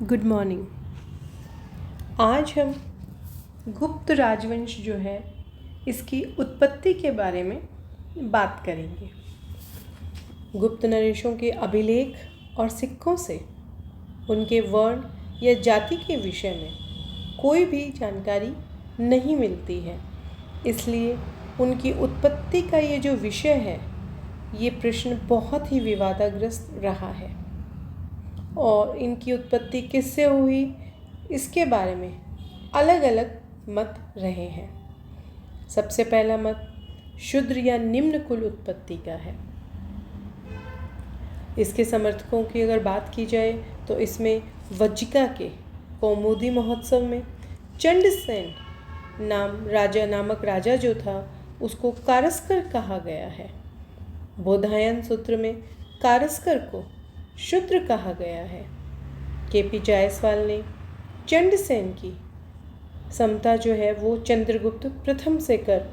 Good morning. आज हम गुप्त राजवंश जो है इसकी उत्पत्ति के बारे में बात करेंगे। गुप्त नरेशों के अभिलेख और सिक्कों से उनके वर्ण या जाति के विषय में कोई भी जानकारी नहीं मिलती है, इसलिए उनकी उत्पत्ति का ये जो विषय है ये प्रश्न बहुत ही विवादाग्रस्त रहा है और इनकी उत्पत्ति किससे हुई इसके बारे में अलग अलग मत रहे हैं। सबसे पहला मत शूद्र या निम्न कुल उत्पत्ति का है। इसके समर्थकों की अगर बात की जाए तो इसमें वज्जिका के कौमुदी महोत्सव में चंडसेन नामक राजा जो था उसको कारस्कर कहा गया है। बोधायन सूत्र में कारस्कर को शूद्र कहा गया है। केपी जायसवाल ने चंडसेन की समता जो है वो चंद्रगुप्त प्रथम से कर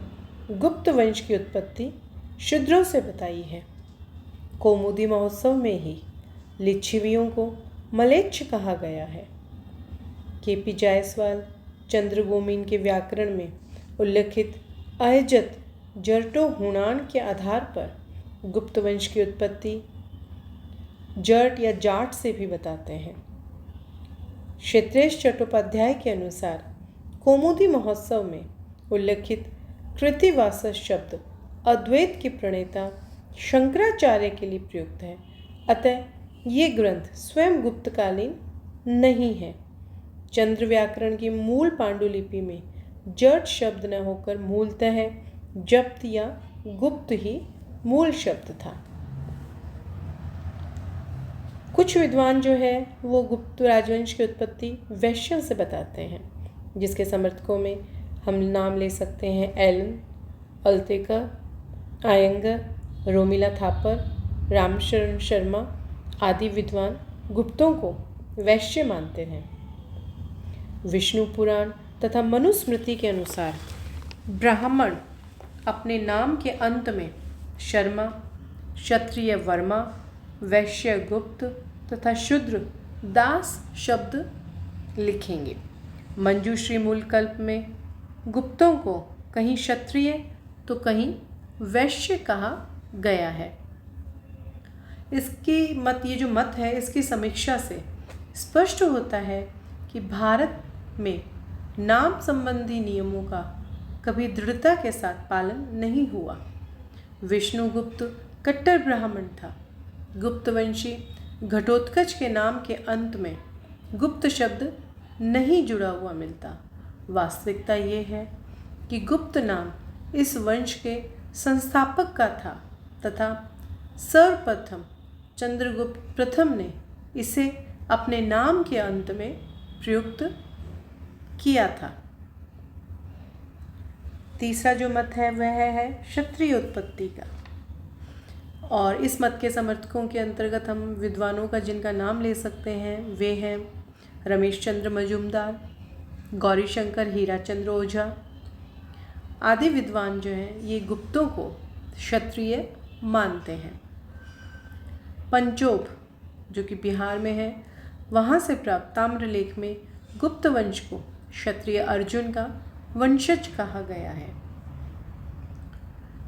गुप्त वंश की उत्पत्ति शूद्रों से बताई है। कौमुदी महोत्सव में ही लिच्छवियों को मलेच्छ कहा गया है। केपी जायसवाल चंद्रगोमीन के व्याकरण में उल्लिखित अयजत जरटो हुणान के आधार पर गुप्त वंश की उत्पत्ति जट या जाट से भी बताते हैं। क्षेत्रेश चट्टोपाध्याय के अनुसार कौमुदी महोत्सव में उल्लिखित कृतिवासस शब्द अद्वैत के प्रणेता शंकराचार्य के लिए प्रयुक्त है, अतः ये ग्रंथ स्वयं गुप्तकालीन नहीं है। चंद्र व्याकरण की मूल पांडुलिपि में जट शब्द न होकर मूलतः जप्त या गुप्त ही मूल शब्द था। कुछ विद्वान जो है वो गुप्त राजवंश की उत्पत्ति वैश्यों से बताते हैं, जिसके समर्थकों में हम नाम ले सकते हैं एलन, अल्तेकर, आयंगर, रोमिला थापर, रामशरण शर्मा आदि विद्वान गुप्तों को वैश्य मानते हैं। विष्णु पुराण तथा मनुस्मृति के अनुसार ब्राह्मण अपने नाम के अंत में शर्मा, क्षत्रिय वर्मा, वैश्य गुप्त तथा शूद्र दास शब्द लिखेंगे। मंजूश्री मूल कल्प में गुप्तों को कहीं क्षत्रिय तो कहीं वैश्य कहा गया है। ये जो मत है इसकी समीक्षा से स्पष्ट होता है कि भारत में नाम संबंधी नियमों का कभी दृढ़ता के साथ पालन नहीं हुआ। विष्णुगुप्त कट्टर ब्राह्मण था। गुप्तवंशी घटोत्कच के नाम के अंत में गुप्त शब्द नहीं जुड़ा हुआ मिलता। वास्तविकता ये है कि गुप्त नाम इस वंश के संस्थापक का था तथा सर्वप्रथम चंद्रगुप्त प्रथम ने इसे अपने नाम के अंत में प्रयुक्त किया था। तीसरा जो मत है वह है क्षत्रिय उत्पत्ति का, और इस मत के समर्थकों के अंतर्गत हम विद्वानों का जिनका नाम ले सकते हैं वे हैं रमेश चंद्र मजुमदार, गौरीशंकर हीराचंद्र ओझा आदि विद्वान जो हैं ये गुप्तों को क्षत्रिय मानते हैं। पंचोब जो कि बिहार में है, वहाँ से प्राप्त ताम्रलेख में गुप्त वंश को क्षत्रिय अर्जुन का वंशज कहा गया है।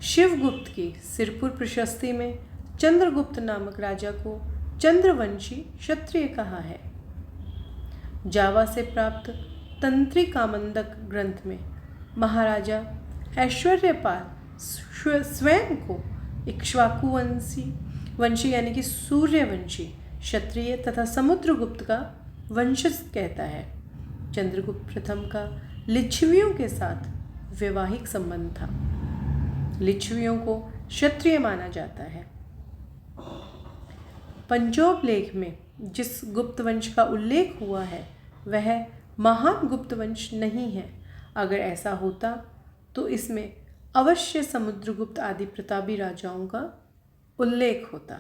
शिवगुप्त की सिरपुर प्रशस्ति में चंद्रगुप्त नामक राजा को चंद्रवंशी क्षत्रिय कहा है। जावा से प्राप्त तंत्रिकामंदक ग्रंथ में महाराजा ऐश्वर्यपाल स्वयं को इक्ष्वाकु वंशी यानी कि सूर्यवंशी क्षत्रिय तथा समुद्रगुप्त का वंशज कहता है। चंद्रगुप्त प्रथम का लिच्छवियों के साथ वैवाहिक संबंध था। लिच्छवियों को क्षत्रिय माना जाता है। पंचोब लेख में जिस गुप्त वंश का उल्लेख हुआ है वह महान गुप्त वंश नहीं है। अगर ऐसा होता तो इसमें अवश्य समुद्रगुप्त आदि प्रतापी राजाओं का उल्लेख होता।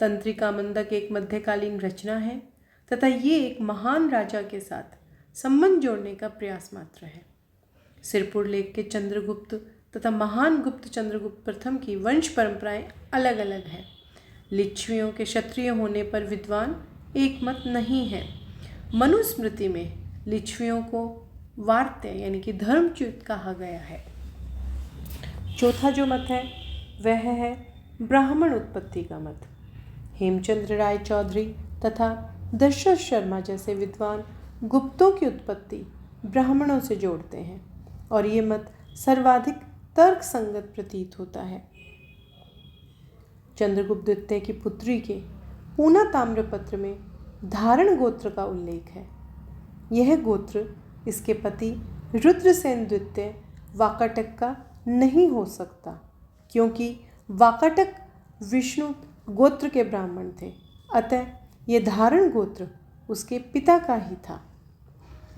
तंत्रिकामंदक एक मध्यकालीन रचना है तथा ये एक महान राजा के साथ संबंध जोड़ने का प्रयास मात्र है। सिरपुर लेख के चंद्रगुप्त तथा महान गुप्त चंद्रगुप्त प्रथम की वंश परंपराएं अलग अलग हैं। लिच्छवियों के क्षत्रिय होने पर विद्वान एक मत नहीं है। मनुस्मृति में लिच्छवियों को वार्त्य यानी कि धर्मच्युत कहा गया है। चौथा जो मत है वह है ब्राह्मण उत्पत्ति का मत। हेमचंद्र राय चौधरी तथा दशरथ शर्मा जैसे विद्वान गुप्तों की उत्पत्ति ब्राह्मणों से जोड़ते हैं और ये मत सर्वाधिक तर्क संगत प्रतीत होता है। चंद्रगुप्त द्वितीय की पुत्री के पूना ताम्रपत्र में धारण गोत्र का उल्लेख है। यह गोत्र इसके पति रुद्रसेन द्वितीय वाकाटक का नहीं हो सकता, क्योंकि वाकाटक विष्णु गोत्र के ब्राह्मण थे, अतः यह धारण गोत्र उसके पिता का ही था।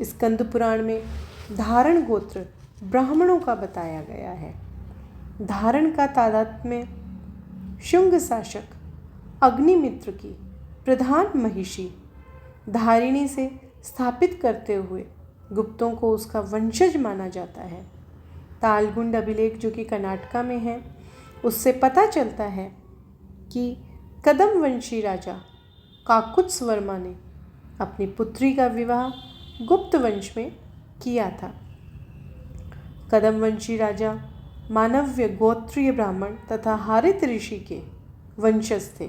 स्कंद पुराण में धारण गोत्र ब्राह्मणों का बताया गया है। धारण का तादात्म्य शुंग शासक अग्निमित्र की प्रधान महिषी धारिणी से स्थापित करते हुए गुप्तों को उसका वंशज माना जाता है। तालगुंड अभिलेख जो कि कर्नाटका में है, उससे पता चलता है कि कदम वंशी राजा काकुत्स वर्मा ने अपनी पुत्री का विवाह गुप्त वंश में किया था। कदम वंशी राजा मानव्य गोत्रीय ब्राह्मण तथा हारित ऋषि के वंशज थे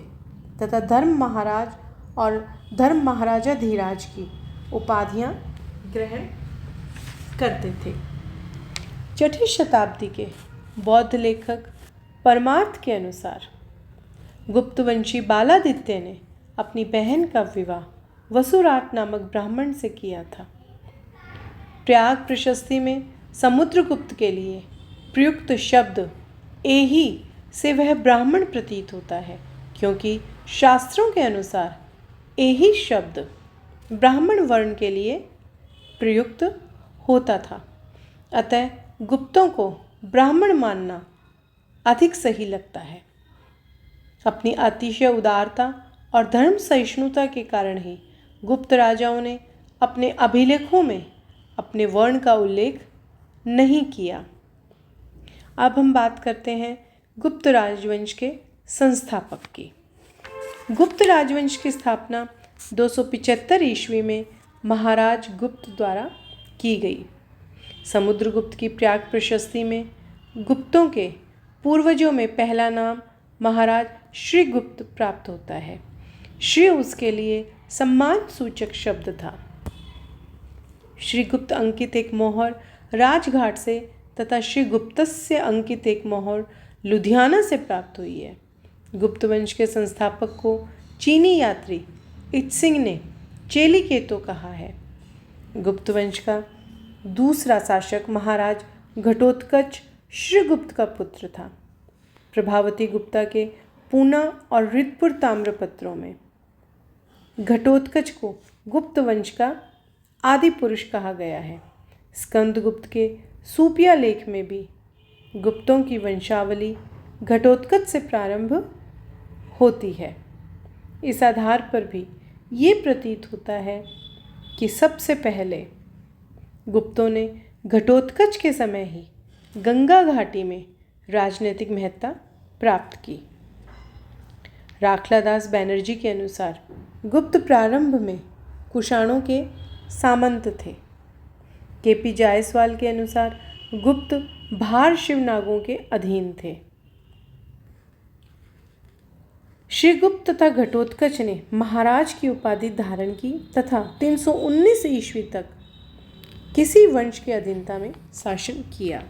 तथा धर्म महाराज और धर्म महाराजा धीराज की उपाधियां ग्रहण करते थे। छठी शताब्दी के बौद्ध लेखक परमार्थ के अनुसार गुप्तवंशी बालादित्य ने अपनी बहन का विवाह वसुराट नामक ब्राह्मण से किया था। प्रयाग प्रशस्ति में समुद्रगुप्त के लिए प्रयुक्त शब्द एही से वह ब्राह्मण प्रतीत होता है, क्योंकि शास्त्रों के अनुसार एही शब्द ब्राह्मण वर्ण के लिए प्रयुक्त होता था। अतः गुप्तों को ब्राह्मण मानना अधिक सही लगता है। अपनी अतिशय उदारता और धर्म सहिष्णुता के कारण ही गुप्त राजाओं ने अपने अभिलेखों में अपने वर्ण का उल्लेख नहीं किया। अब हम बात करते हैं गुप्त राजवंश के संस्थापक की। गुप्त राजवंश की स्थापना 275 ईस्वी में महाराज गुप्त द्वारा की गई। समुद्रगुप्त की प्रयाग प्रशस्ति में गुप्तों के पूर्वजों में पहला नाम महाराज श्रीगुप्त प्राप्त होता है। श्री उसके लिए सम्मान सूचक शब्द था। श्रीगुप्त अंकित एक मोहर राजघाट से तथा श्रीगुप्तस्य अंकित एक मोहर लुधियाना से प्राप्त हुई है। गुप्त वंश के संस्थापक को चीनी यात्री इत्सिंग ने चेलिकेतो कहा है। गुप्त वंश का दूसरा शासक महाराज घटोत्कच श्रीगुप्त का पुत्र था। प्रभावती गुप्ता के पूना और रितपुर ताम्रपत्रों में घटोत्कच को गुप्त वंश का आदि पुरुष कहा गया है। स्कंदगुप्त के सूपिया लेख में भी गुप्तों की वंशावली घटोत्कच से प्रारंभ होती है। इस आधार पर भी ये प्रतीत होता है कि सबसे पहले गुप्तों ने घटोत्कच के समय ही गंगा घाटी में राजनीतिक महत्ता प्राप्त की। राखलादास बैनर्जी के अनुसार गुप्त प्रारंभ में कुषाणों के सामंत थे। केपी जायसवाल के अनुसार गुप्त भार शिवनागों के अधीन थे। श्रीगुप्त तथा घटोत्कच ने महाराज की उपाधि धारण की तथा 319 ईस्वी तक किसी वंश के अधीनता में शासन किया।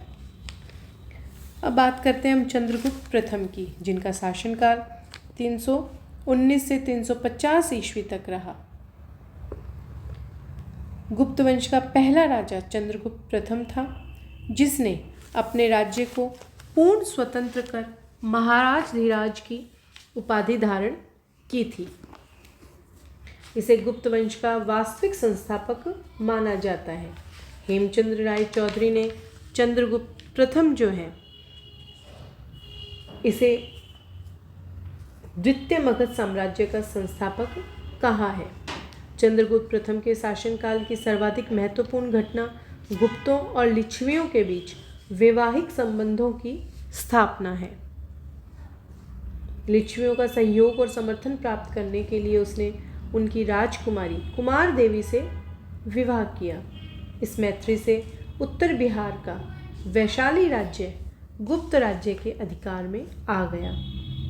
अब बात करते हैं हम चंद्रगुप्त प्रथम की, जिनका शासनकाल 319 से 350 ईस्वी तक रहा। गुप्त वंश का पहला राजा चंद्रगुप्त प्रथम था, जिसने अपने राज्य को पूर्ण स्वतंत्र कर महाराज धीराज की उपाधि धारण की थी। इसे गुप्त वंश का वास्तविक संस्थापक माना जाता है। हेमचंद्र राय चौधरी ने चंद्रगुप्त प्रथम जो है इसे द्वितीय मगध साम्राज्य का संस्थापक कहा है। चंद्रगुप्त प्रथम के शासनकाल की सर्वाधिक महत्वपूर्ण घटना गुप्तों और लिच्छवियों के बीच वैवाहिक संबंधों की स्थापना है। लिच्छवियों का सहयोग और समर्थन प्राप्त करने के लिए उसने उनकी राजकुमारी कुमार देवी से विवाह किया। इस मैत्री से उत्तर बिहार का वैशाली राज्य गुप्त राज्य के अधिकार में आ गया।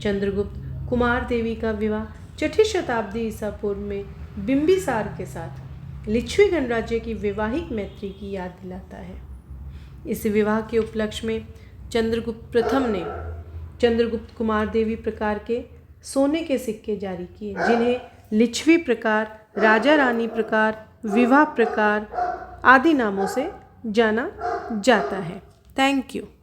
चंद्रगुप्त कुमार देवी का विवाह 6ठी शताब्दी ईसा पूर्व में बिंबिसार के साथ लिच्छवी गणराज्य की वैवाहिक मैत्री की याद दिलाता है। इस विवाह के उपलक्ष्य में चंद्रगुप्त प्रथम ने चंद्रगुप्त कुमार देवी प्रकार के सोने के सिक्के जारी किए, जिन्हें लिच्छवी प्रकार, राजा रानी प्रकार, विवाह प्रकार आदि नामों से जाना जाता है। Thank you.